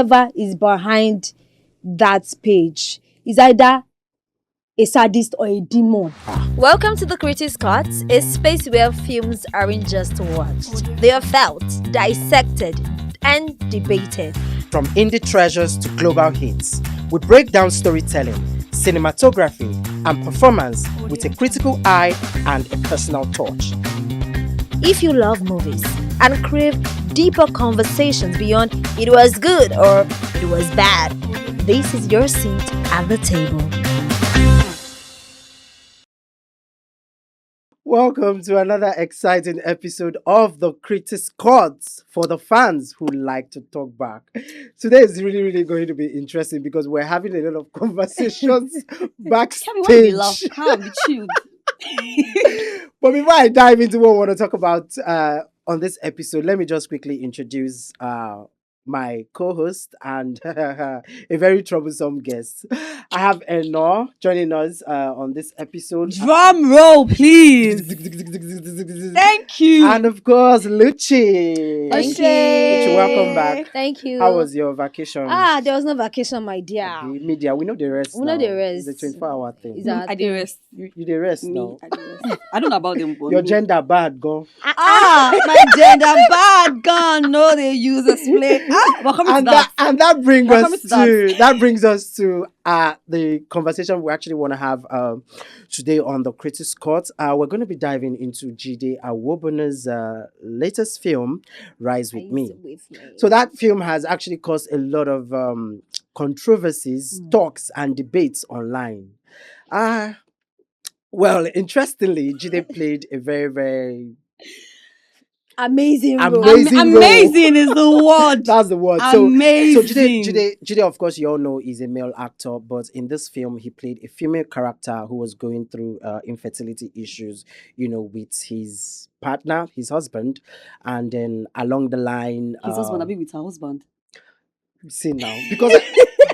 whoever is behind that page is either a sadist or a demon. Welcome to the Critics Cot, a space where films aren't just watched. They are felt, dissected, and debated. From indie treasures to global hits, we break down storytelling, cinematography, and performance with a critical eye and a personal touch. If you love movies and crave deeper conversations beyond it was good or it was bad, this is your seat at the table. Welcome to another exciting episode of the Critics Cot for the fans who like to talk back. Today is really going to be interesting because we're having a lot of conversations backstage. Why you laugh? Calm, be chilled. But before I dive into what we want to talk about on this episode, let me just quickly introduce my co-host and a very troublesome guest. I have Enor joining us on this episode. Drum roll, please. Thank you. And of course, Luchi. Thank you. Luchi, welcome back. Thank you. How was your vacation? There was no vacation, my dear. Okay, media, we know the rest. We know now. the rest. It's a 24-hour thing. Is that I did rest. You the rest Me, now. I did rest. I don't know about them. But Your me. gender bad, go. My gender bad gun. No, they use a split. We're coming to that. And that brings We're us coming to that brings us to the conversation we actually want to have today on the Critics Cot. We're going to be diving into Jide Awobona's latest film, Rise With Me. So that film has actually caused a lot of controversies, talks, and debates online. Well, interestingly, Jide played a very amazing role. Amazing role. Amazing is the word. That's the word. Amazing. So Jide, of course, you all know is a male actor, but in this film, he played a female character who was going through infertility issues, with his partner, his husband, and then along the line, His husband, I be with her husband. see now, because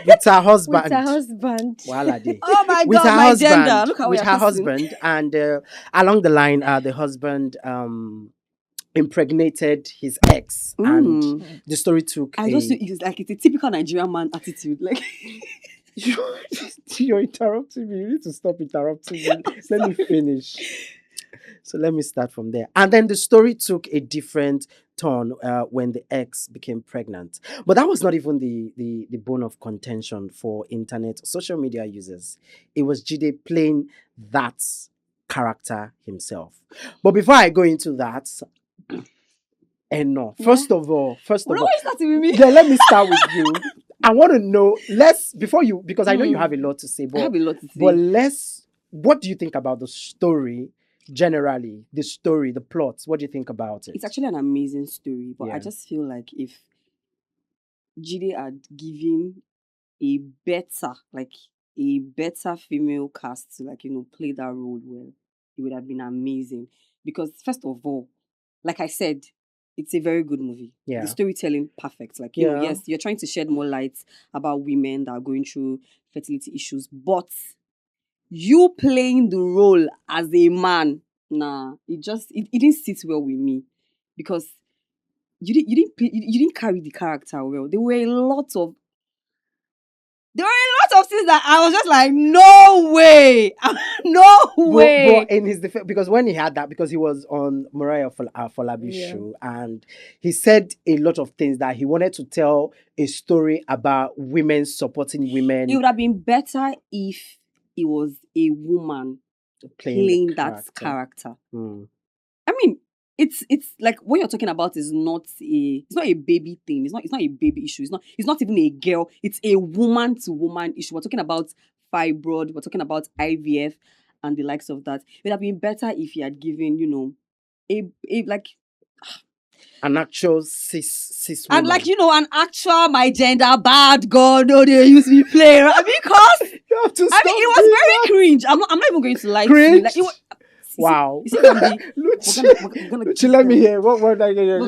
with her husband, With her husband. Voila, dey. Oh my With God, her my husband, gender. Look at with what her you're cussing. husband, and along the line, the husband impregnated his ex, and the story took. It's like it's a typical Nigerian man attitude. Like You're interrupting me. You need to stop interrupting me. Let me finish. So let me start from there. And then the story took a different turn when the ex became pregnant. But that was not even the bone of contention for internet social media users. It was Jide playing that character himself. But before I go into that, and no, first of all, why are you starting with me? yeah, let me start with you. I want to know, before you, because I know you have a lot to say, I but have a lot to say. what do you think about the story generally? The story, the plot, what do you think about it? It's actually an amazing story, but Yeah. I just feel like if Jide had given a better female cast to play that role well, it would have been amazing. Because first of all, like I said, it's a very good movie. Yeah. The storytelling, perfect. Yeah. Yes, you're trying to shed more light about women that are going through fertility issues, but you playing the role as a man, it didn't sit well with me because you didn't carry the character well. There were a lot of things that I was just like, no way, no way. But in his defense, because when he had that, because he was on Mariah Folabi's show, and he said a lot of things that he wanted to tell a story about women supporting women. It would have been better if it was a woman playing that character. I mean, it's like what you're talking about is not a baby thing. It's not a baby issue. It's not even a girl. It's a woman to woman issue. We're talking about fibroid. We're talking about IVF and the likes of that. It would have been better if he had given, an actual cis and woman. an actual my gender bad girl. No, they use me play, right? Because You have to it stop was doing very cringe. I'm not even going to lie Cringe? to you. Like, it was, Wow. You see, we're gonna Luchi, let me hear. What word are you We're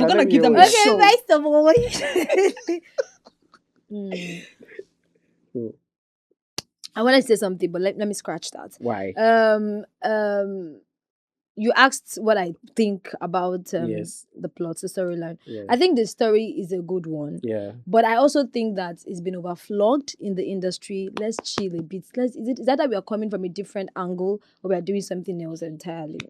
gonna give them a Okay, show. first of all. I want to say something, but let me scratch that. Why? you asked what I think about Yes. the plot, the storyline. Yeah. I think the story is a good one. Yeah. But I also think that it's been overflogged in the industry. Let's chill a bit. Is that we are coming from a different angle or we are doing something else entirely?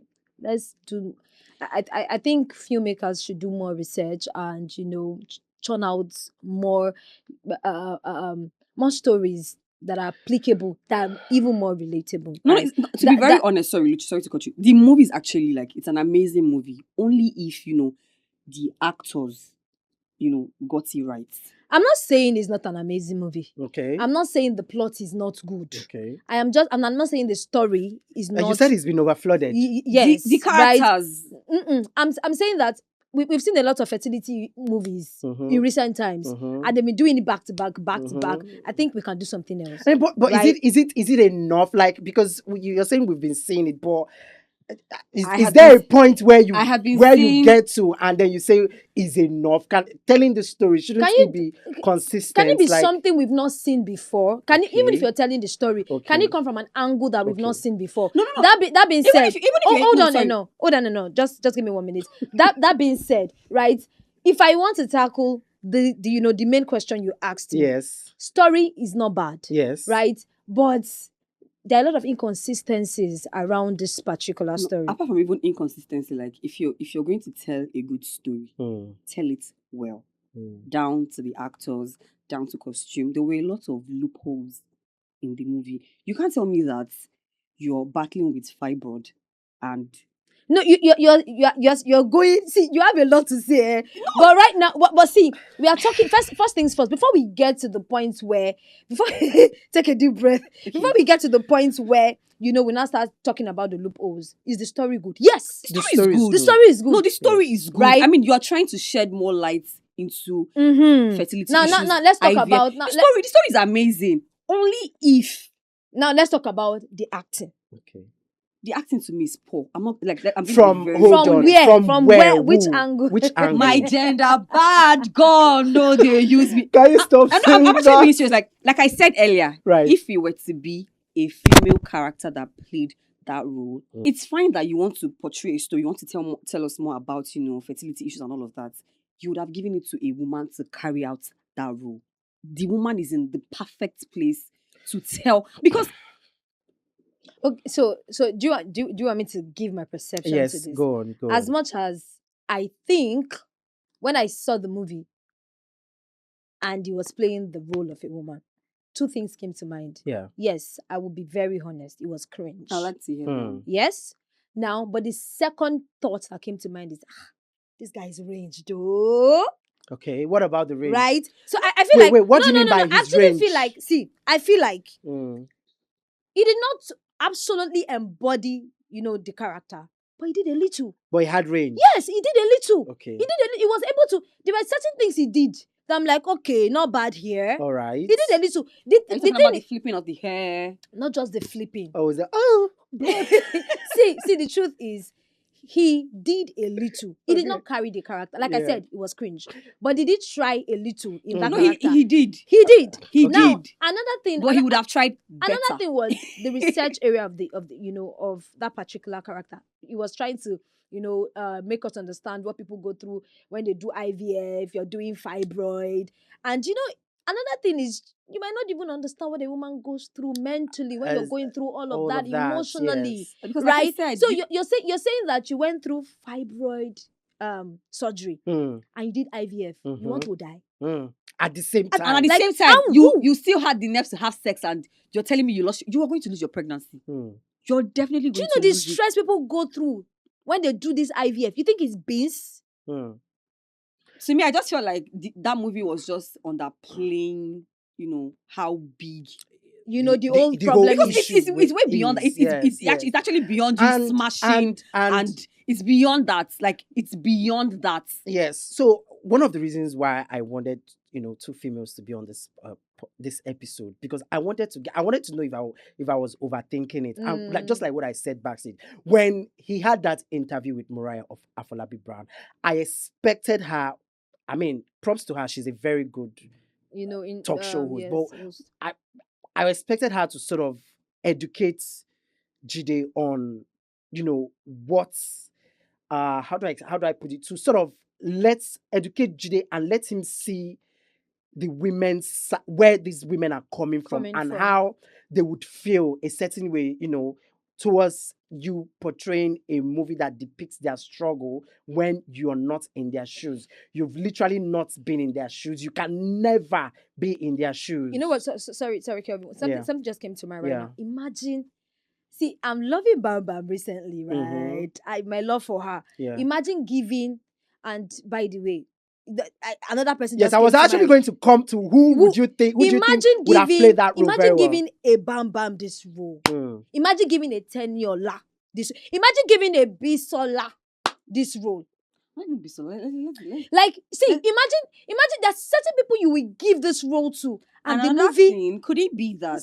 Let's do. I think filmmakers should do more research and churn out more stories that are applicable, that are even more relatable. No, right? to be very honest, sorry to cut you. The movie is actually like, it's an amazing movie. Only if, the actors, got it right. I'm not saying it's not an amazing movie. Okay. I'm not saying the plot is not good. Okay. I'm not saying the story is not. You said it's been overflooded. Yes, The characters. Right? I'm saying that we've seen a lot of fertility movies in recent times, and they've been doing it back to back. I think we can do something else. But right? is it enough? Like, because you're saying we've been seeing it, but I is have there a been- point where you I have been where seeing- you get to and then you say is enough? Telling the story shouldn't Can you- it be consistent? Can it be like, something we've not seen before? Can it, even Okay. if you're telling the story, can Okay. it come from an angle that we've not Okay. seen before? No. That being Even said, if- even if you- hold no, on, sorry. hold on, no. Just give me 1 minute. That being said, right? If I want to tackle the main question you asked me, Yes. story is not bad, Yes. right? But there are a lot of inconsistencies around this particular story. Apart from even inconsistency, like if you're going to tell a good story, tell it well. Down to the actors, down to costume. There were a lot of loopholes in the movie. You can't tell me that you're battling with fibroid and No, you're going. See, you have a lot to say, but right now, but see, we are talking first things first. Before we get to the point where, take a deep breath. Before we get to the point where we now start talking about the loopholes. Is the story good? Yes, The story is good. The story is good. No, the story is good. Right? I mean, you are trying to shed more light into fertility Now, issues. let's talk IVF. about the story is amazing. Only if now let's talk about the acting. Okay. the acting to me is poor. I'm not like that. I'm being From very- hold From on. where? From where? Which Who? angle? Which angle? my gender bad. God, no, they use me. Can you stop I'm saying actually that? being serious. Like I said earlier, Right. if you were to be a female character that played that role, it's fine that you want to portray a story, you want to tell us more about fertility issues and all of that. You would have given it to a woman to carry out that role. The woman is in the perfect place to tell because Okay, so do you want me to give my perception to Yes, this? go on. As much as I think when I saw the movie and he was playing the role of a woman, two things came to mind. Yeah. Yes, I will be very honest. It was cringe. I like to hear them. Yes. Now, but the second thought that came to mind is, this guy's range, though. Okay. What about the range? Right? So I feel like Wait, what do you no, mean by I his actually range? feel like I feel like Mm. he did not absolutely embody, the character, but he did a little. But he had range. Yes, he did a little. Okay. He was able to. There were certain things he did that I'm like, okay, not bad here. All right. He did a little. Are you talking The about the thing, flipping of the hair? not just the flipping. Oh, is that? see, the truth is, he did a little. He did not carry the character. Like I Yeah. said, it was cringe. But he did try a little in that No, character. he did. He did. He Now, did. another thing. But he would have tried better. Another thing was the research area of the of that particular character. He was trying to make us understand what people go through when they do IVF. You're doing fibroid, and another thing is you might not even understand what a woman goes through mentally when you're As- going through all all of that of that, emotionally, yes. Because like I right? said, So you're saying that you went through fibroid surgery Mm. and you did IVF. You want to die. Mm. At the same time. and at the Like, same time, how- you still had the nerves to have sex, and you're telling me you are going to lose your pregnancy. Mm. You're definitely Do going you know to the lose it. stress people go through when they do this IVF? You think it's beans? Mm. To me, I just felt like that movie was just underplaying, how big. The whole the problem whole is issue It's way beyond that. is, yes. It's actually beyond you smashing, and it's beyond that. Like it's beyond that. Yes. So one of the reasons why I wanted, two females to be on this episode, because I wanted to know if I was overthinking it, and just like what I said backstage when he had that interview with Mariah of Afolabi Brown, I expected her. I mean, props to her. She's a very good in talk show host, yes, but I expected her to sort of educate Jide on what's how do I put it, to sort of let's educate Jide and let him see the where these women are coming from and how they would feel a certain way, towards you portraying a movie that depicts their struggle when you're not in their shoes. You've literally not been in their shoes. You can never be in their shoes. You know what? Sorry, Kelvin. Something just came to mind right Yeah. now. Imagine. See, I'm loving Bam Bam recently, right? My love for her. Yeah. Imagine giving, and by the way, another person. Yes, just I was came to actually mind. going to come to who would you think would have played that role very Imagine well? giving a Bam Bam this role. Imagine giving a Teniola this. Imagine giving a Bisola this role. Like, see, imagine there's certain people you will give this role to, and the movie. Thing, could it be that?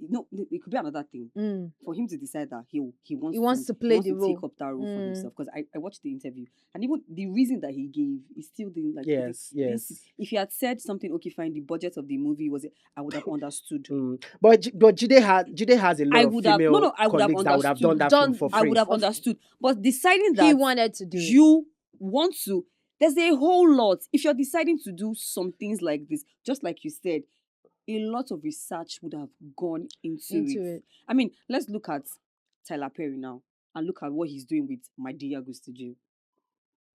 No, it could be another thing for him to decide that he wants to play the role. Take up that role for himself. Because I watched the interview, and even the reason that he gave, he still didn't like. Yes. If he had said something, okay, fine, the budget of the movie was it, I would have understood. But Jide has a lot of female colleagues that would have done that film for free. I would have understood. But deciding that he wanted to do you want to, there's a whole lot. If you're deciding to do some things like this, just like you said, a lot of research would have gone into it. I mean, let's look at Tyler Perry now and look at what he's doing with My Dear Goes to Jail.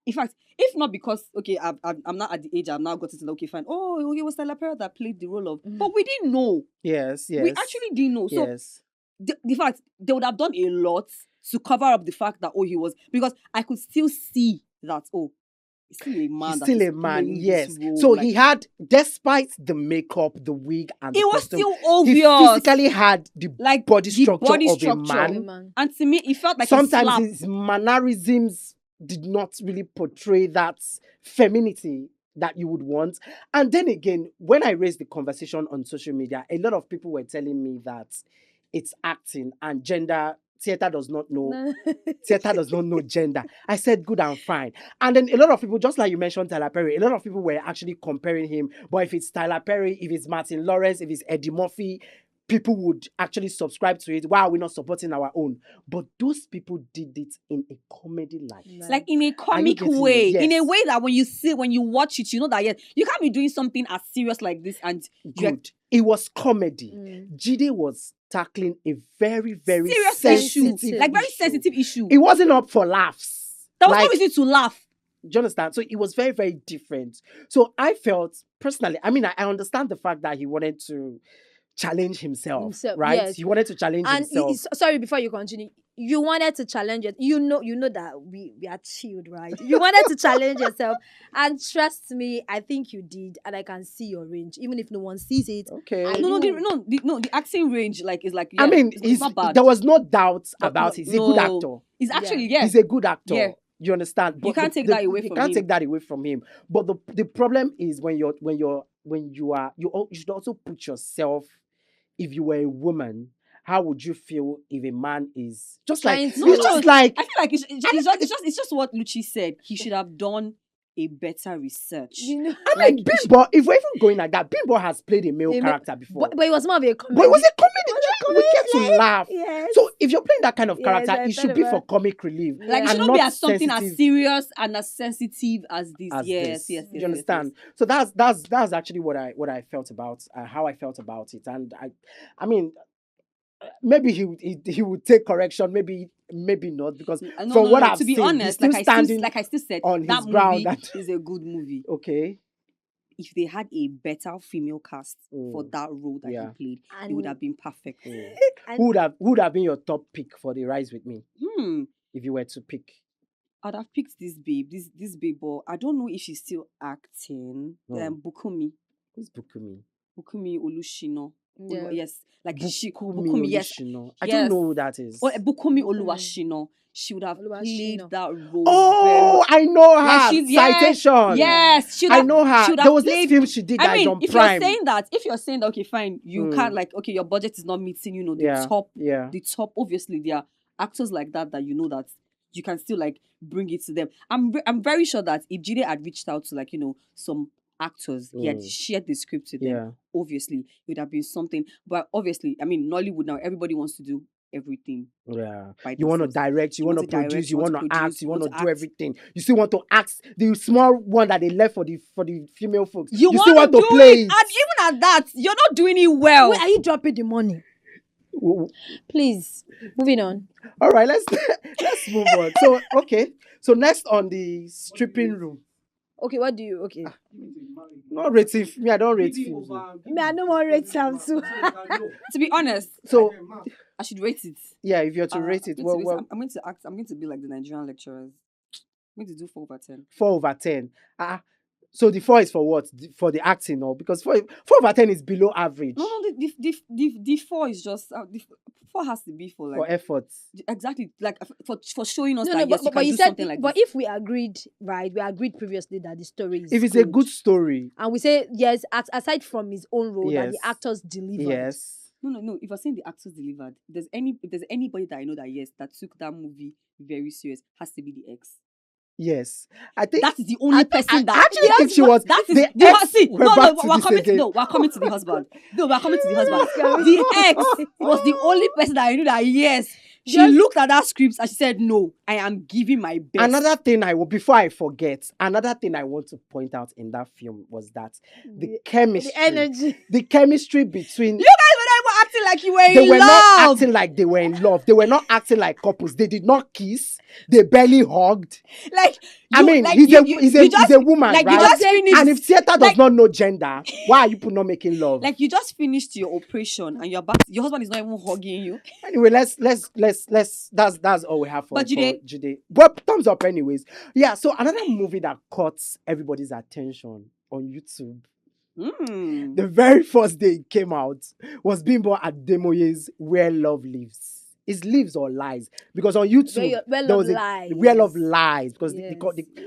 In fact, if not because, okay, I'm not at the age I've now gotten to, okay, fine. Oh, it was Tyler Perry that played the role of, but we didn't know. Yes. We actually didn't know. So, yes. The fact, they would have done a lot to cover up the fact that, he was, because I could still see that, he's still a man. He's still a man, yes. So he had, despite the makeup, the wig, and the costume, still obvious. He physically had the body structure of a man. And to me, it felt like sometimes his mannerisms did not really portray that femininity that you would want. And then again, when I raised the conversation on social media, a lot of people were telling me that it's acting and theater does not know gender. I said good and fine. And then a lot of people, just like you mentioned Tyler Perry, a lot of people were actually comparing him. But if it's Tyler Perry, if it's Martin Lawrence, if it's Eddie Murphy, people would actually subscribe to it. Why are we not supporting our own? But those people did it in a comedy light. Like in a comic way. Yes. In a way that when you watch it, you know that yes, you can't be doing something as serious like this and good. It was comedy. Jide was tackling a very, very serious sensitive like very sensitive issue. It wasn't up for laughs. There was no reason to laugh. Do you understand? So it was very, very different. So I felt personally, I mean, I understand the fact that he wanted to challenge himself, right? Yes. He wanted to challenge himself. Sorry, before you continue, you wanted to challenge it. You know that we are chilled, right? You wanted to challenge yourself, and trust me, I think you did, and I can see your range, even if no one sees it. Okay. The acting range is like. Yeah, I mean, it's not bad. There was no doubt about it. He's a good actor. He's actually He's a good actor. Yeah. You understand? But you can't take that away from him. You can't take that away from him. But the problem is when you should also put yourself. If you were a woman, how would you feel if a man is just like? I feel like it's just what Lucci said. He should have done a better research. I mean, Bimbo. If we're even going like that, Bimbo has played a male character before, but it was more of a comedy. But it was a comedy. We get to laugh. Yes. So if you're playing that kind of character, it should be for comic relief. Like it shouldn't be as something as serious and as sensitive as this. Yes. Do you understand? So that's actually what I felt about how I felt about it, and I mean. Maybe he would take correction. Maybe not, because from what I've seen, to be honest, like I still said, on that his ground, movie is a good movie. Okay. If they had a better female cast for that role that he played, it would have been perfect. Who would have been your top pick for The Rise with Me? If you were to pick, I'd have picked this babe, but I don't know if she's still acting. Bukumi. Who's Bukumi? Bukumi Olushino. Yeah. Yes, like Bukumi. Yes, I don't know who that is. Or Bukumi Oluwashino. She would have played that role. Oh, I know her. Like Citation. Yes, I know her. There was this film she did that is on Prime. If you're saying that, okay, fine, you can't your budget is not meeting, the top. Obviously, there are actors like that you know that you can still bring it to them. I'm very sure that if Jide had reached out to some actors, he had shared the script to them. Obviously, it would have been something. But obviously, I mean, Nollywood now, everybody wants to do everything. Yeah. By You want to themselves. direct, you want to direct, produce, you want to act, produce, you want to do act. everything. You still want to act the small one that they left for the female folks. You still want to do play it, and even at that, you're not doing it well. Where are you dropping the money? Please, moving on. All right, let's move on. So okay, so next on the stripping room. Okay, what do you? Okay, Not rating me. I don't rate films. me, I don't want to rate Sam too. To be honest, So I should rate it. yeah, if you're to rate it, I'm well, going to act. I'm going to be like the Nigerian lecturers. I'm going to do 4/10. 4/10. So the 4 is for what? For the acting, or because 4/10 is below average. No, the 4 is just the 4 has to be for like for efforts. exactly like for showing us No, that no, yes, you but can you do said, something like but this. if we agreed, right? We agreed previously that the story is If it's a good story, and we say yes, aside from his own role, that the Yes. actors delivered. yes. No. If I'm saying the actors delivered, if there's anybody that I know that yes, that took that movie very serious, has to be the ex. Yes, I think That's the only person that actually think she was. That is the the ex see. went No, back to we're this coming. again. No, we're coming to the husband. No, we're coming to the husband. The ex was the only person that I knew that yes, she Just- looked at that script and she said, "No, I am giving my best." Another thing before I forget, another thing I want to point out in that film was that the chemistry, the energy. the chemistry between You guys were not even acting like you were they in were love. not acting like they were in love. They were not acting like couples. They did not kiss. They barely hugged. Like I you- mean, like he's you- a you- he's you a, just- he's a woman, like right? you just finished. And if theater does like- not know gender, why are you people not making love? Like you just finished your operation and you're back. Your husband is not even hugging you. Anyway, let's that's all we have for But Jide- Jide. Well, thumbs up anyways. Yeah, so another movie that caught everybody's attention on YouTube. The very first day it came out was Bimbo Ademoye's Where Love Lives. Is lives or lies? Because on YouTube Where there was Love a Lies. Where Love Lies because Yes.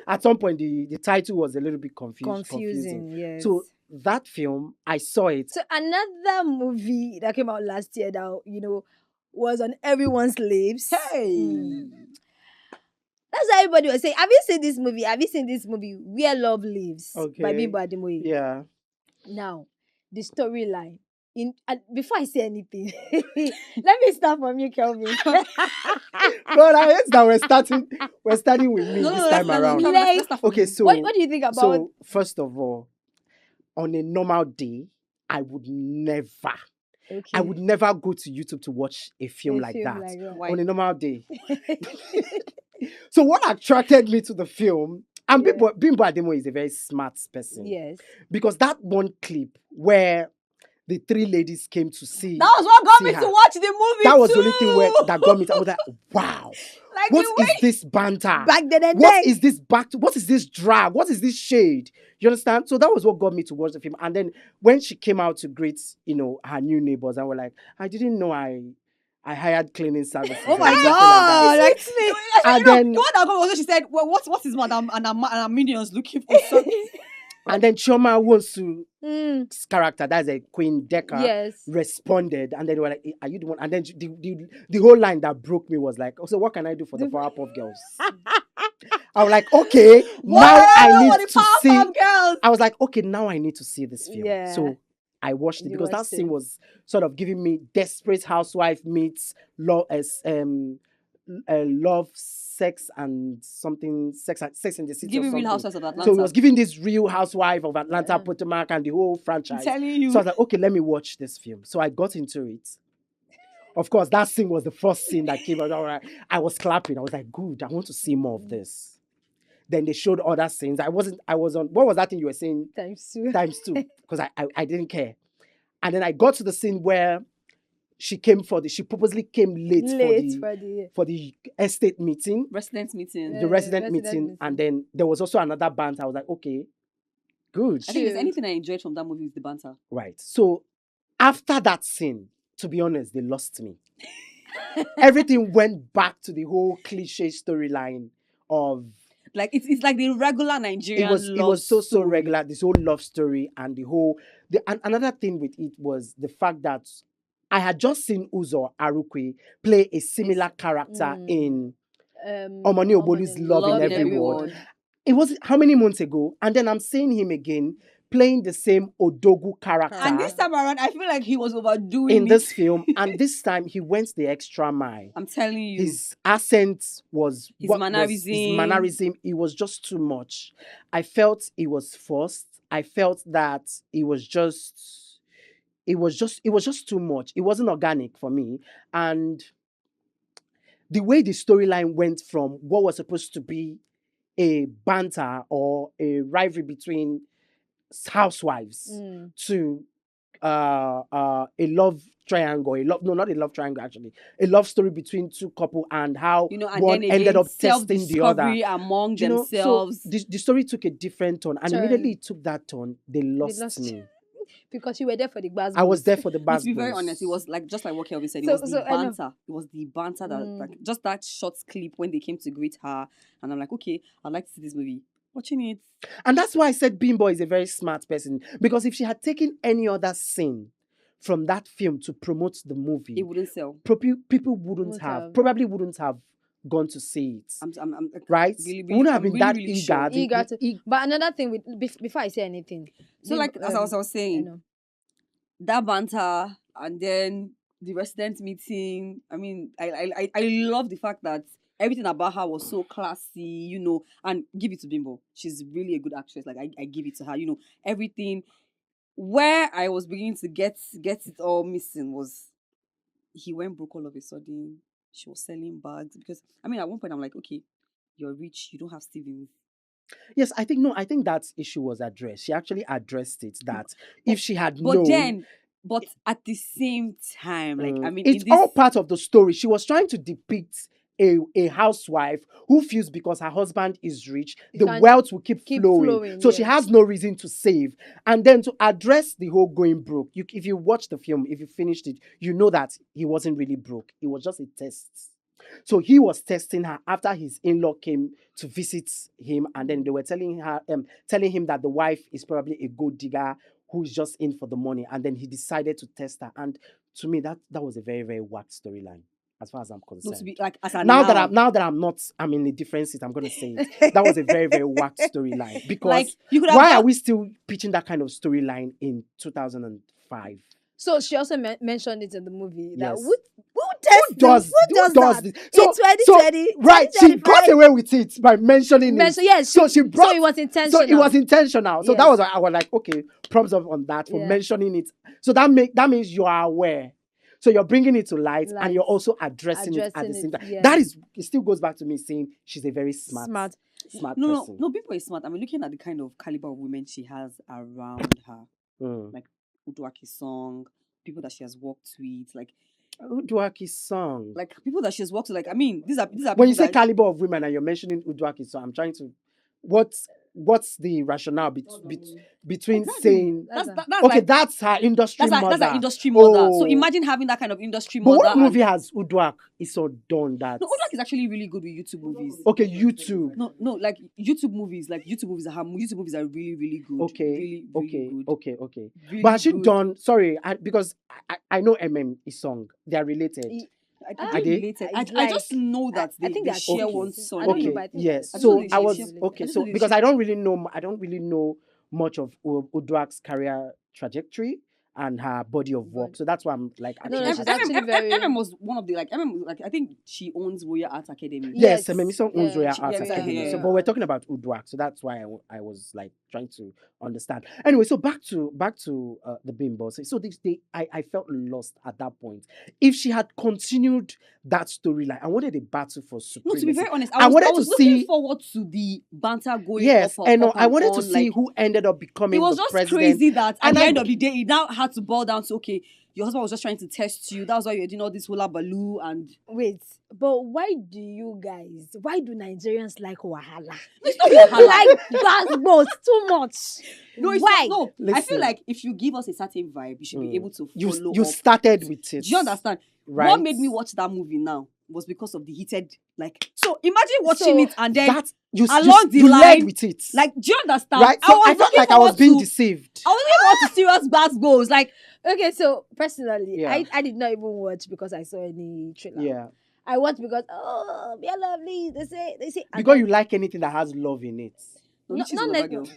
at some point the title was a little bit confusing. Yes. So that film, I saw it. So another movie that came out last year that was on everyone's lips. Hey. That's what everybody was saying. Have you seen this movie? Have you seen this movie, Where Love Lives, by Okay. Bimbo Ademoye? Yeah. Now, the storyline. Before I say anything, let me start from you, Kelvin. But I hate that we're starting with me this time around. Let's start from Okay, you. so What do you think about? so first of all, on a normal day, I would never go to YouTube to watch a film like that. Why? On a normal day. So what attracted me to the film, and Yeah. Bimbo Ademoye is a very smart person. Yes. Because that one clip where the 3 ladies came to see. That was what got me her. to watch the movie. That was too. the only thing that got me. I was like, wow. Like What the is way- this banter? Back then and What then. is this what is this drag? What is this shade? You understand? So that was what got me to watch the film. And then when she came out to greet, her new neighbors, and we're like, I didn't know I hired cleaning services. Oh and my something God! Like that. Like, And then the one that got was she said, "Well, what is madam and her minions looking for?" Something? and then Chioma Wonsu's mm, character, that's a Queen Decker, yes. responded, and then they were like, "Are you the one?" And then the whole line that broke me was like, "Oh, so what can I do for the Powerpuff Girls?" I was like, "Okay, now I need to see." Girls. I was like, "Okay, now I need to see this film." Yeah. So I watched it You because that watched scene it. was sort of giving me Desperate Housewife meets love, love, sex, and something, sex in the city. Give or me Real something. Housewives of Atlanta. So it was giving this Real Housewife of Atlanta, Yeah. Potomac, and the whole I'm franchise. telling you. So I was like, okay, let me watch this film. So I got into it. Of course, that scene was the first scene that came out. I was clapping. I was like, good, I want to see more of this. Then they showed other scenes. I was on, what was that thing you were saying? Times 2. Times 2. Because I didn't care. And then I got to the scene where she purposely came late for the estate meeting. Resident meeting. Yeah. The resident resident meeting, meeting. and then there was also another band. I was like, okay, good. I think if there's Cute. anything I enjoyed from that movie is the banter. Right. So after that scene, to be honest, they lost me. Everything went back to the whole cliche storyline of Like it's like the regular Nigerian. it was so story. regular, this whole love story, and and another thing with it was the fact that I had just seen Uzo Arukwe play a similar character in Omoni Obolu's Love in Every Word. It was how many months ago? And then I'm seeing him again playing the same Odogu character. And this time around, I feel like he was overdoing in it. this film, and this time he went the extra mile. I'm telling you. His accent was His mannerism. It was just too much. I felt it was forced. I felt that it was just too much. It wasn't organic for me. And the way the storyline went from what was supposed to be a banter or a rivalry between housewives to a love triangle, not a love triangle actually, a love story between two couple, and how and one then ended up testing the other among themselves. So the story took a different turn, and immediately it took that turn, they lost me. Because you were there for the buzz. I was there for the buzz. To be very honest, it was like just like what Kelvin said. It was the banter. It was the banter that like just that short clip when they came to greet her, and I'm like, okay, I'd like to see this movie. Watching it. And that's why I said Bimbo is a very smart person. Because if she had taken any other scene from that film to promote the movie, it wouldn't sell. People probably wouldn't have gone to see it. I'm right? Really, wouldn't have been really, that really eager. Sure. But another thing, before I say anything. So like, as I was saying, that banter and then the resident meeting. I mean, I love the fact that everything about her was so classy, and give it to Bimbo. She's really a good actress. Like, I give it to her, everything. Where I was beginning to get it all missing was he went broke all of a sudden. She was selling bags. Because, I mean, at one point I'm like, okay, you're rich, you don't have Stevens. Yes, I think that issue was addressed. She actually addressed it, that if she had known... But at the same time, like, I mean... It's all part of the story. She was trying to depict a housewife who feels because her husband is rich, the wealth will keep flowing. So she has no reason to save. And then to address the whole going broke, if you watch the film, if you finished it, you know that he wasn't really broke. It was just a test. So he was testing her after his in-law came to visit him, and then they were telling him that the wife is probably a gold digger who's just in for the money. And then he decided to test her. And to me, that was a very, very whack storyline, as far as I'm concerned. To be like, now that I'm in a different seat, I'm gonna say it. That was a very, very whack storyline. Because like, why are we still pitching that kind of storyline in 2005? So she also mentioned it in the movie. That Yes. who does that? So, in 2020, right, she got away with it by mentioning it. Yes, so she brought. So it was intentional. So it was intentional. So that was, I was like, okay, props up on that for mentioning it. So that means you are aware. So you're bringing it to light and you're also addressing it at the same time. Yeah. It still goes back to me saying she's a very smart person. No, Bimbo is smart. I mean, looking at the kind of caliber of women she has around her, like Uduaki's song, people that she has worked with, like Uduaki's song, like people that she has worked with. Like, I mean, these are when you say caliber of women and you're mentioning Uduaki's song, I'm trying to what's the rationale between saying that's her industry mother. That's her industry mother. So imagine having that kind of industry mother. But what movie has Uduak is so done that? No, Uduak is actually really good with YouTube movies. Okay, YouTube. No, like YouTube movies are really, really good. Okay, really okay. Really but has she good. done? Sorry, because I know is song. They are related. I just know that they share one song. Okay, yes. So I was okay. So because I don't really know much of Uduak's career trajectory and her body of work. So that's why I'm like, she's actually very... MM was one of the I think she owns Royal Arts Academy. Yes, MM owns Royal Arts Academy. So, but we're talking about Uduak, so that's why I was like trying to understand. Anyway, so back to the Bimbo. So I felt lost at that point. If she had continued that storyline, I wanted a battle for supremacy. No, to be very honest, I was looking forward to the banter going. Yes, and I wanted to see who ended up becoming the president. It was just crazy that at the end of the day, it now had to boil down to, okay, your husband was just trying to test you. That's why you're doing all this hula baloo and... Wait, but why do Nigerians like wahala? It's not wahala. Like basketballs too much. No, it's why? Not, no. Listen, I feel like if you give us a certain vibe, you should be able to follow You up. started with it. Do you understand? Right. What made me watch that movie now was because of the heated, like... So imagine watching it and then along the line... led with it. Like, do you understand? Right? So I felt like I was being deceived. I was looking forward to serious basketballs. Like... Okay, so personally, I did not even watch because I saw any trailer. Yeah. I watched because, we are lovely. They say. Because you like anything that has love in it. Which is not, Lover Girl.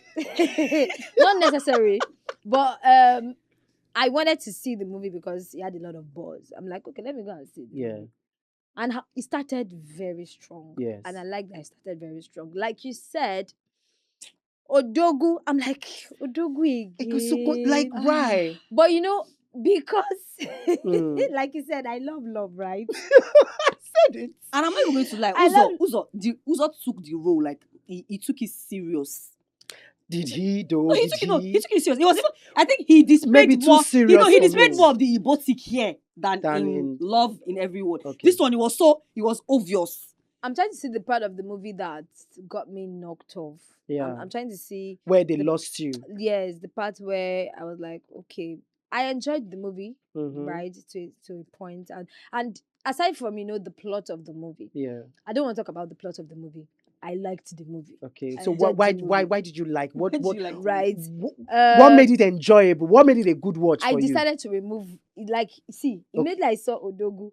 not necessary, but I wanted to see the movie because it had a lot of buzz. I'm like, okay, let me go and see. The movie. And it started very strong. Yes. And I like that it started very strong. Like you said, Odogu. I'm like, Odogu again. So, like, why? But because, like you said, I love love, right? I said it. And I'm not even going to lie. Uzo took the role, like, he took it serious. Did he though? No, he took it serious. It was even, I think he displayed maybe too more, serious. he displayed more of the erotic here than in Love in Every Word. Okay. This one, it was obvious. I'm trying to see the part of the movie that got me knocked off. Yeah. I'm trying to see where they lost you. Yes, the part where I was like, okay, I enjoyed the movie, right, to a point, and aside from the plot of the movie, I don't want to talk about the plot of the movie. I liked the movie. Okay, so why did you like? What did you like? Right. What made it enjoyable? What made it a good watch for you? I decided to remove. Immediately I saw Odogu.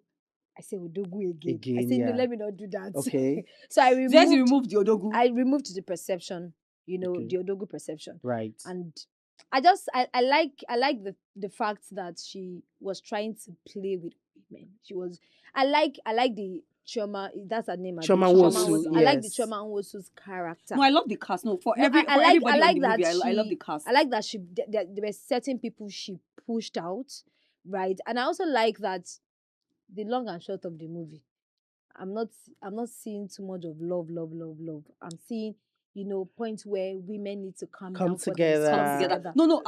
I said Odogu again. I said no, let me not do that. Okay. So I removed the Odogu. I removed the perception. The Odogu perception. Right. And I like the fact that she was trying to play with women. I like the Chioma, that's her name. Chioma Nwosu, I like the Chioma Nwosu's character. No, I love the cast. No, everybody on the movie, I love the cast. I like that there were certain people she pushed out, right? And I also like that the long and short of the movie, I'm not seeing too much of love. I'm seeing points where women need to come together.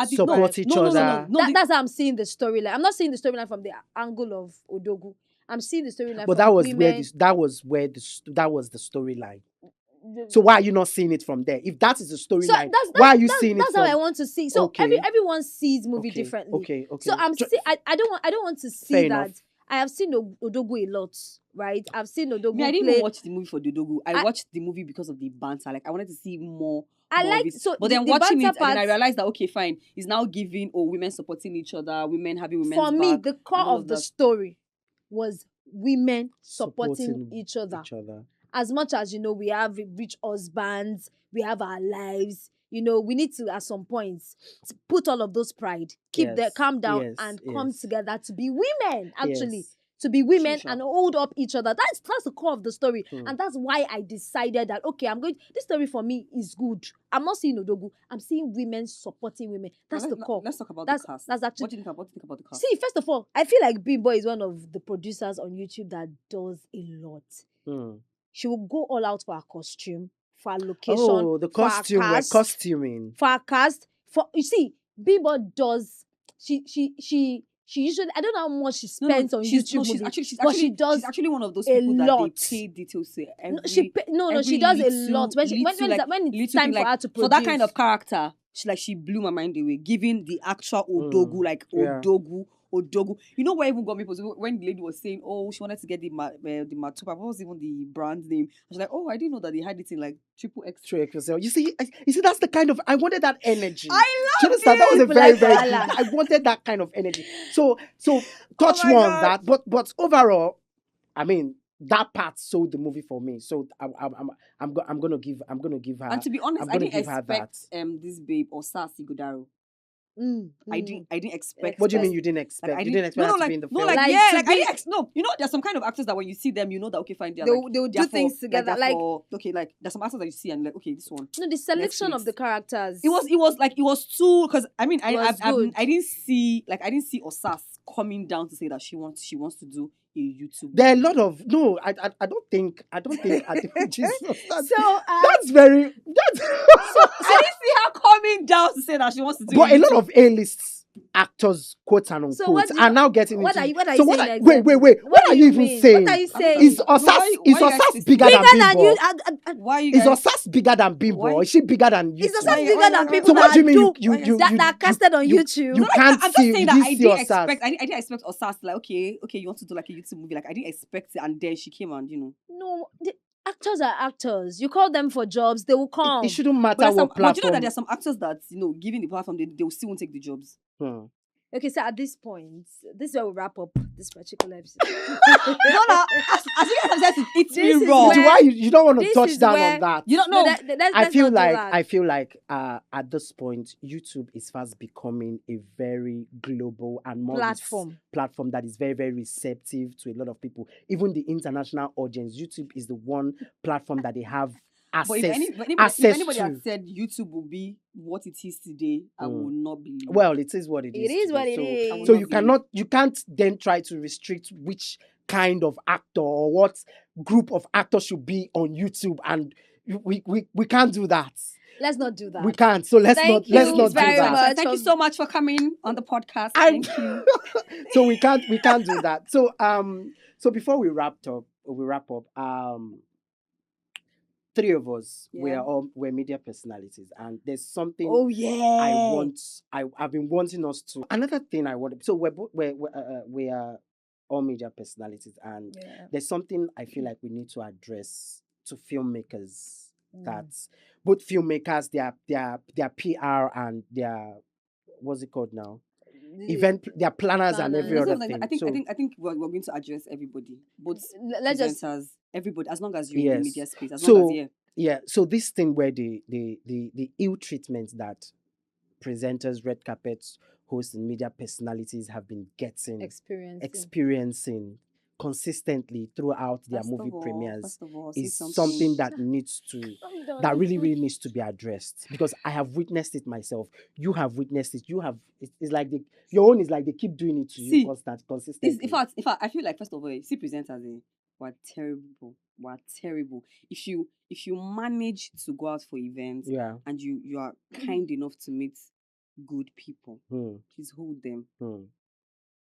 Support each other. That's how I'm seeing the storyline. I'm not seeing the storyline from the angle of Odogu. I'm seeing the storyline. But that was where the storyline. So why are you not seeing it from there? If that is the storyline, why are you seeing it? That's how I want to see. So everyone sees movie differently. Okay. So I don't want to see that. Enough. I have seen Odogu a lot, right? I've seen Odogu. I didn't even watch the movie for the Odogu. I watched the movie because of the banter. Like I wanted to see more. But then watching it, and then I realized that okay, fine, it's now giving women supporting each other, women having women's back. For me, the core of the story was women supporting each other. As much as we have rich husbands, we have our lives. We need to at some points put all of those pride, calm down, and come together to be women. Actually, to be women and hold up each other. That's the core of the story, and that's why I decided that okay, this story for me is good. I'm not seeing Odogu. I'm seeing women supporting women. That's the core. Let's talk about the cast. That's actually. What do you think about the cast? See, first of all, I feel like Bimbo is one of the producers on YouTube that does a lot. She will go all out for her costume, for her location. Oh, the costume, we're costuming. For her cast. You see, Bimbo does. She usually, I don't know how much she spends on YouTube. She's actually one of those people that they pay details to she does a lot. When it's time for her to produce. For that kind of character, she blew my mind away. Giving the actual Odogu, Odogu. You know what even got me? When the lady was saying, oh, she wanted to get the Matupa. What was even the brand name? I was like, oh, I didn't know that they had it in like XXL. You see, that's the kind of, I wanted that energy. I love it. That was a very, very good. I wanted that kind of energy. So touch more on that. But overall, I mean, that part sold the movie for me. So I'm gonna give her. And to be honest, I didn't expect this babe or Sassy Godaro. I didn't expect. What do you mean you didn't expect? You didn't expect her to be in the film? I didn't there's some kind of actors that when you see them, you know that okay, fine, they'll do things together. There's some actors that you see and like okay, this one. No, the selection of the characters. It was too because I mean I didn't see Osas coming down to say that she wants to do a YouTube. There are a lot of I don't think Jesus. That's so I didn't see her coming down to say that she wants to do. But a lot of A-list actors, quote and unquote, are now getting into. What are you saying? Wait. What are you even saying? What are you saying? Is Osas bigger than Bimbo? Why are you guys? Is Osas bigger than Bimbo? Or is she bigger than you? Is Osas bigger than people? So what do you mean you that are casted on YouTube? You can't I'm see. I'm just saying that I didn't expect Osas like okay, you want to do like a YouTube movie. Like I didn't expect it, and then she came and No. Actors are actors. You call them for jobs, they will come. It shouldn't matter what platform. But you know that there are some actors that, given the platform, they will still won't take the jobs. Okay, so at this point, this is where we wrap up this particular episode. No, as you guys have said, it's This me is wrong. where- Why you don't want to this touch is down where- on that? You don't No, know. I let's feel not do like that. at this point YouTube is fast becoming a very global and more platform that is very, very receptive to a lot of people. Even the international audience, YouTube is the one platform that they have But if anybody access had to. said YouTube will be what it is today, I will not believe. Well, it is what it is. It is today. what it So, is. So Not you can't then try to restrict which kind of actor or what group of actors should be on YouTube, and we can't do that. Let's not do that. We can't. So let's Thank not you do very that. much. Thank you so much for coming on the podcast. And- Thank you. So we can't do that. So before we wrap up, three of us we're media personalities, and there's something Oh yeah. I've been wanting us to. Another thing I want. So we are all media personalities, and there's something I feel like we need to address to filmmakers. That both filmmakers, their PR and their what's it called now? Their planners and every other thing. I think we're going to address everybody, both Let's just presenters, everybody, as long as you're in the media space. As long as so this thing where the ill treatment that presenters, red carpets, hosts, and media personalities have been getting, experiencing consistently throughout their movie premieres is something that needs to that really needs to be addressed, because I have witnessed it myself. You have witnessed it. It's like your own is like they keep doing it to you consistently. In fact, I feel like, first of all, see presenters, we're terrible. We're terrible. If you manage to go out for events and you are kind enough to meet good people, please hold them.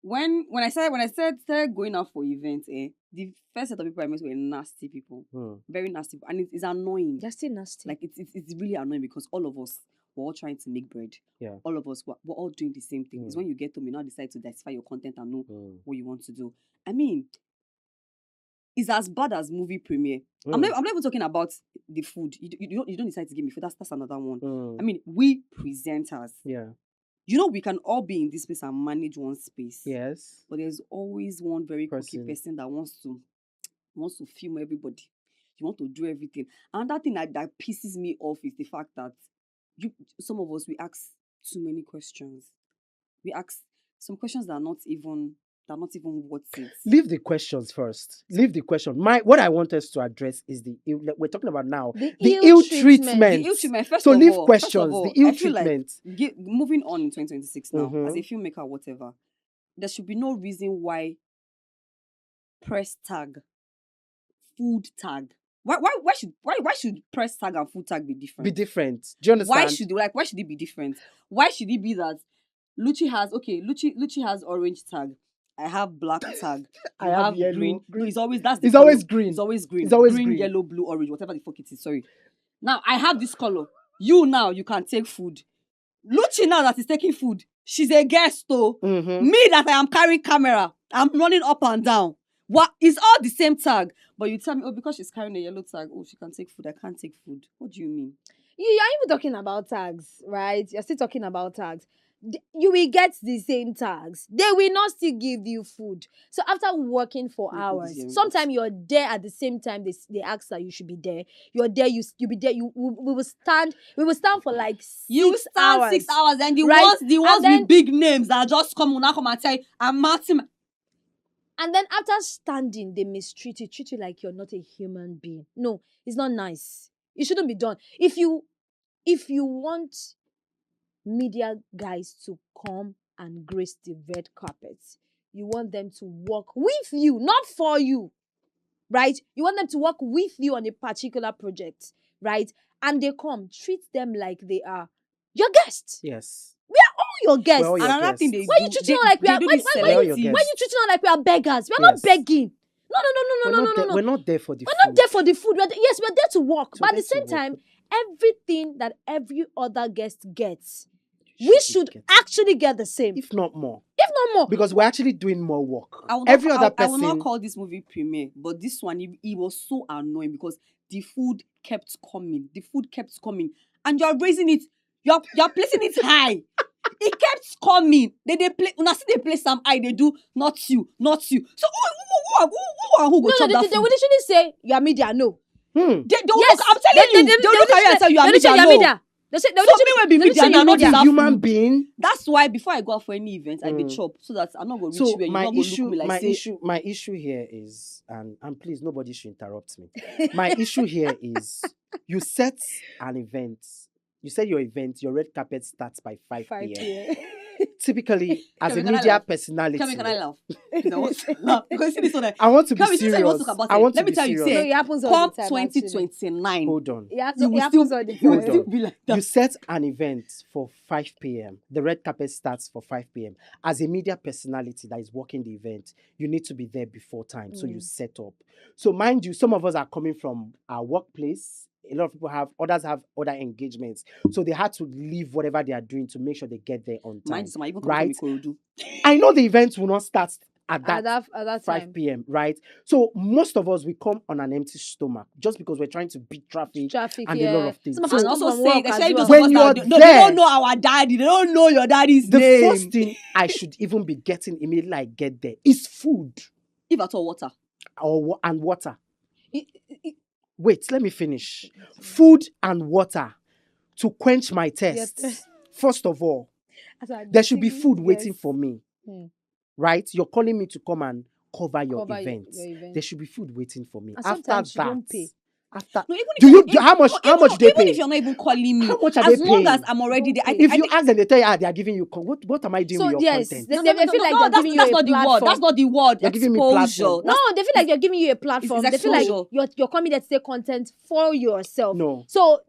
When I started going out for events, the first set of people I met were nasty people, very nasty, and it's annoying. They're still nasty. Like it's really annoying, because all of us we're all trying to make bread. All of us we're all doing the same thing. It's when you get home, you now decide to diversify your content and know what you want to do. I mean, it's as bad as movie premiere. I'm not even talking about the food. You don't decide to give me food. That's another one. I mean, we presenters. We can all be in this space and manage one space. Yes. But there's always one very cocky person that wants to film everybody. You want to do everything. And that thing that pisses me off is the fact that some of us, we ask too many questions. We ask some questions that are not even worth it. Leave the questions first. Leave the question. What I want us to address is we're talking about now the ill treatment. The ill treatment. First so of leave all, questions. The ill treatment. Like, moving on in 2026 now, as a filmmaker, whatever, there should be no reason why press tag, food tag. Why should press tag and food tag be different? Be different. Do you understand? Why should it be different? Why should it be that Lucci has orange tag, I have black tag, I have yellow, green. No, it's always green. It's always green. It's always green. Yellow, blue, orange, whatever the fuck it is. Sorry. Now I have this color. You can take food. Lucci now that is taking food, she's a guest though. Me that I am carrying camera, I'm running up and down. What is all the same tag? But you tell me, because she's carrying a yellow tag, she can take food. I can't take food. What do you mean? You're even talking about tags, right? You're still talking about tags. You will get the same tags. They will not still give you food. So after working for hours, sometimes you're there at the same time they ask that you should be there. You're there. You be there. We will stand for like 6 hours. 6 hours, and the ones with big names that just come and say, "I'm Martin." And then after standing, they treat you like you're not a human being. No, it's not nice. It shouldn't be done. If you want media guys to come and grace the red carpet, you want them to work with you, not for you, right? You want them to work with you on a particular project, right? And they come, treat them like they are your guests. Yes. We are all your guests. Another thing they why you treating us like we are? Why you treating us like we are beggars? We're not begging. No. We're not there for the food. We're not there for the food. We're there to work. But at the same time, everything that every other guest gets, we should actually get the same. If not more. Because we're actually doing more work. I will not call this movie premiere, but this one, it was so annoying because the food kept coming. And you're raising it. You're placing it high. It kept coming. They play. Una see they play some eye. They do not you. So who go chop that they food? would literally say your media no. They don't Yes, look. I'm telling you. They'll look at you and tell you are media. They say So me will be media now, not a that human food. being. That's why before I go out for any event, I dey chop so that I'm not going to reach where you're not going to look me like say. My issue here is, and please nobody should interrupt me. My issue here is you set an event. You said your event, your red carpet starts by 5 p.m. Typically, as a media personality, Can I laugh? No, because see this one. I want to be Kelvin, serious. Let me tell you, No, it happens all come the time. 2029. Hold on. It You will happens still- all the you will time. still be like that. You set an event for 5 p.m. The red carpet starts for 5 p.m. As a media personality that is working the event, you need to be there before time. So you set up. So mind you, some of us are coming from our workplace. A lot of people others have other engagements. So they had to leave whatever they are doing to make sure they get there on time. Mind you, even right? from Ikorodu. I know the event will not start at that 5 time. p.m., right? So most of us, we come on an empty stomach just because we're trying to beat traffic and a lot of things. Some of So us also from say, work as especially well. those When of us you're that they there- don't know our daddy, they don't know your daddy's the name. first thing I should even be getting immediately I get there is food If at all water. and water. Wait, let me finish. Food and water to quench my thirst. Yes. First of all, there should be food waiting for me. Right? You're calling me to come and cover your event. There should be food waiting for me. And After sometimes you that, don't pay. after No, even if do you you're- how much even do they even pay? if you're not even calling me, How much are as they long paying? as I'm already there, If you ask them, they tell you, they are giving you what am I doing with So your yes, content? they feel like they're giving you that's a not the word. platform. That's not the word. They're giving me Exposure. platform. No, they feel like they're giving you a platform. it's They feel like exposure. you're coming there to take content for yourself. No. So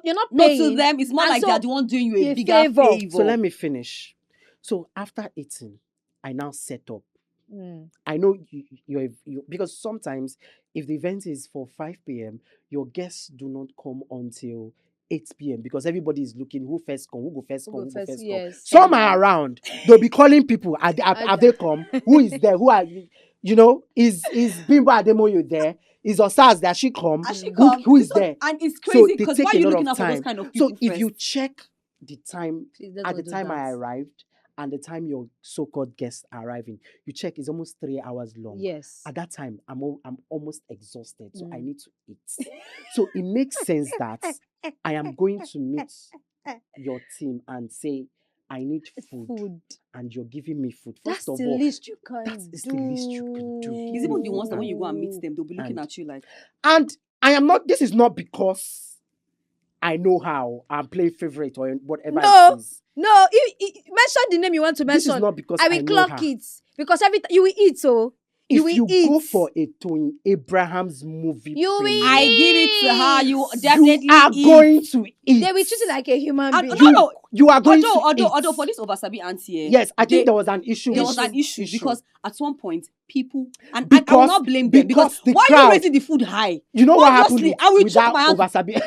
you're not No, paying. to them, it's more And like so they're the one doing you a a bigger favor. favor. So let me finish. So after eating, I now set up. I know you because sometimes if the event is for 5 p.m., your guests do not come until 8 p.m. because everybody is looking who first come, who go first come, who go first come. Yes. Some are around. They'll be calling people. Have they come? Who is there? Who are you know? Is Bimbo Ademoye there? Is Osas there? She come? And she come. Who is This one- there? And it's So crazy they because take why a are you lot looking of out for those time. kind of people So if first? you check the time Please, let's at not the do time I that. arrived and the time your so-called guests are arriving, you check it's almost 3 hours long. Yes. At that time, I'm almost exhausted, so I need to eat. So it makes sense that I am going to meet your team and say, I need food, and you're giving me food. That's First of the all, least you can is do. the least you can do. It's even the ones that when you go and meet them, they'll be looking And- at you like, and I am not. This is not because I know how I'm playing favorite or whatever No. it is. No, mention the name you want to This mention. is not because I will know clock her. it because every time you will eat. So If will you eat. go for a Tony Abraham's movie, You will premiere, I give it to her. You Yes. definitely you are eat. going to eat. they will treat you like a human And being. no, You are going to eat. although for this Oversabi auntie, Yes, I think there was an issue. there with was an issue because at one point people and I will Because- not blame them because the why are crowd- you raising the food high? you know what happened Obviously, I will with chop that my hand. Oversabi.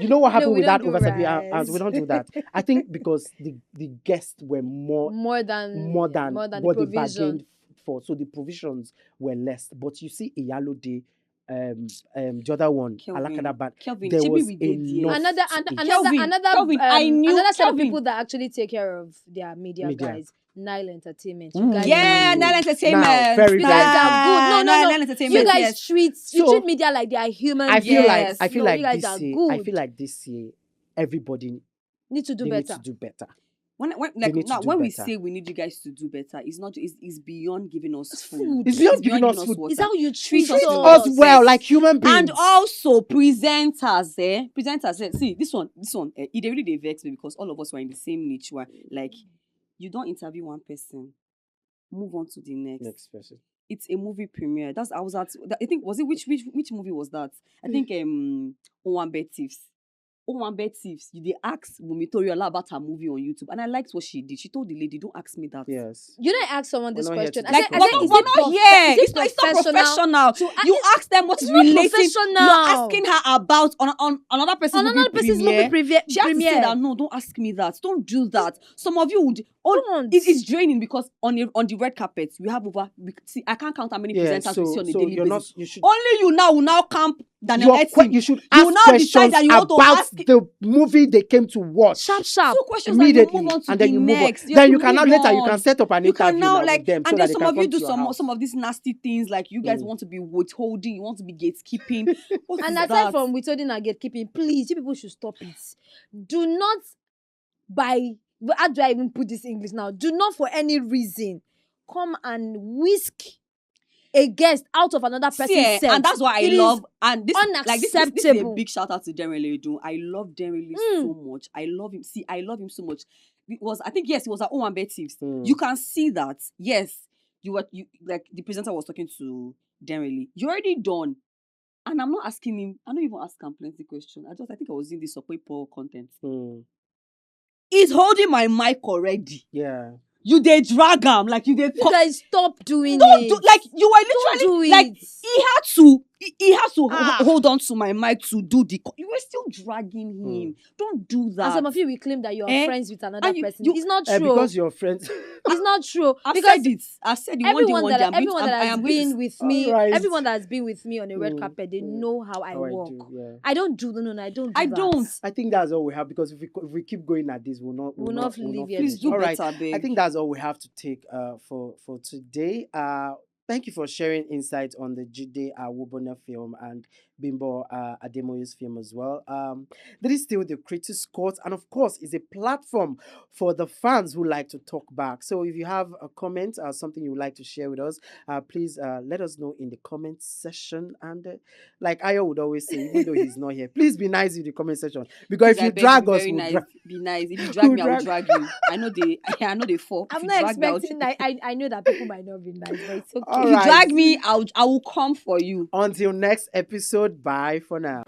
You know what happened we with that don't do Oversabi? rice. We don't do that. I think because the guests were more than what the they provision. bargained for. So the provisions were less. But you see Iyalo Day, the other one, Kelvin, Alakada Band, Kelvin, there Chibi was we did here. enough Another to eat. Kelvin, I knew- another set of Kelvin. people that actually take care of their media. Guys. Nile Entertainment. You Ooh. guys Yeah, are Nile good. Entertainment. Now, very, You guys very are good. No. Nile Entertainment. You guys yes. treat So, media like they are human I feel beings. like you guys are good. I feel like this year everybody need to do they better. need to do better. When They need to now do when we better. say we need you guys to do better, it's not it's beyond giving us It's food. food. It's beyond giving us food. water. It's how you treat us us. Us well, like human beings. And also presenters, see this one, it really dey vex me because all of us were in the same niche. Where like you don't interview one person, move on to the next. person. It's a movie premiere. I was at. I think was it which movie was that? I think Owambe Thieves. Owambe Thieves. You dey ask Mumitoriola about her movie on YouTube, and I liked what she did. She told the lady, "Don't ask me that." Yes. You don't ask someone this We're not here question. to I talk said, about is we're it not here. is it It's not professional. To You ask them what is it's not relating. professional. You're asking her about on another person's another person's movie premiere. She has to say premiere. that no, don't ask me that. Don't do that. Some of you would. Don't. It's draining because on the red carpet we have over. See, I can't count how many presenters we see on a daily you're basis. not. You should. Only you now will now camp Daniel Edson. You should You ask will now decide questions that you want to about ask the movie they came to watch. Sharp. two questions Immediately, and you move on to and then the you move on. next. Then you have to cannot move later you on. can set up an You can interview now now like, with them so and that then they some can of you come do to your house. some of these nasty things, like you guys want to be withholding, you want to be gatekeeping. What And is aside that? from withholding and gatekeeping, please, you people should stop it. Do not how do I even put this in English now? Do not for any reason come and whisk a guest out of another person's See, set. and that's why I It is love, and this is a unacceptable. big shout out to Denrele Edun. I love Denrele so much. I love him. See, I love him so much. It was, I think, yes, it was at Owambe Tips. You can see that, yes, you like the presenter was talking to Denrele. You're already done. And I'm not asking him, I don't even ask him plenty question. I think I was in this support content. He's holding my mic already. Yeah. You they drag him like you they. You guys stop doing Don't it. do, like you were Don't literally do like it. he had to hold on to my mic to do the. You were still dragging him. Don't do that. And some of you will claim that you're friends with another person. It's not true. Because you're friends. It's not true. I've Because said it. I've said it. everyone One day, everyone that has been with me, Alright. everyone that has been with me on a red carpet, they know how I walk. I don't do no, I don't do that. I think that's all we have, because if we keep going at this, we'll not leave here. Please do all better, right. babe. I think that's all we have to take for today. Thank you for sharing insights on the Jide Awobona film and Bimbo Ademoye's film as well. There is still the Critics Cot, and of course, is a platform for the fans who like to talk back. So if you have a comment or something you would like to share with us, please let us know in the comment section. And like Ayo would always say, even though he's not here, please be nice in the comment section, because if you drag us, be we'll nice. Be nice. If you drag We'll me, I will drag you. I know they fall. I'm not expecting. I know that people might not be nice, but it's okay. All If you right. drag me, I will come for you. Until next episode, bye for now.